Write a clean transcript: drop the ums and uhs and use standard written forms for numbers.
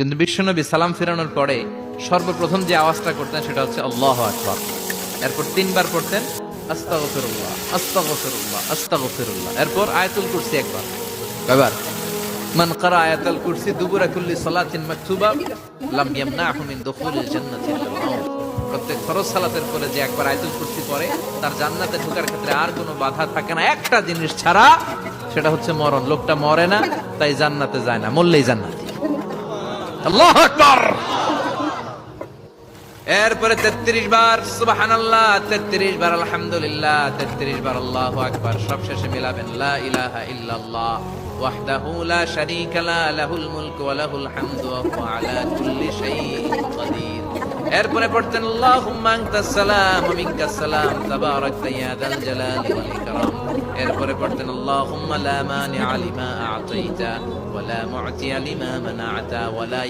কিন্তু বিশ্বনবী সালাম ফেরানোর পরে সর্বপ্রথম যে আওয়াজটা করতেন সেটা হচ্ছে আল্লাহু আকবার। এরপর 3 বার পড়তেন আস্তাগফিরুল্লাহ আস্তাগফিরুল্লাহ আস্তাগফিরুল্লাহ। এরপর আয়াতুল কুরসি একবার। কয়বার? মান ক্বারা আয়াতুল কুরসি দুবুরা কুল্লি সালাতিন মাকতুবা লাম ইয়ামনাহু মিন দুখুলিল জান্নাতি ইল্লাল মাউত। প্রত্যেক ফরজ সালাতের পরে যে একবার আয়াতুল কুরসি পড়ে তার জান্নাতে ঢোকার ক্ষেত্রে আর কোনো বাধা থাকে না, একটা জিনিস ছাড়া, সেটা হচ্ছে মরণ। লোকটা মরে না, তাই জান্নাতে যায় না, মরলেই জান্নাতি। আল্লাহু আকবার। এরপরে 33 বার সুবহানাল্লাহ, 33 বার আলহামদুলিল্লাহ, 33 বার আল্লাহু আকবার। সবশেষে মিলাবেন লা ইলাহা ইল্লাল্লাহ ওয়াহদাহু লা শারীকা লা লাহুল মুলকু ওয়া লাহুল হামদু ওয়া হুয়া আলা কুল্লি শাইইন কাদির। এরপরে পড়তেন আল্লাহুম্মা আনতাস সালাম ওয়া মিনকাস সালাম তাবারাকতা ইয়া যাল জালালি ওয়াল ইকরাম। এরপরে পড়তেন আল্লাহুম্মা লা মানিআ লিমা আ'তাইতা ওয়া লা মু'তিয়া লিমা মানা'তা ওয়া লা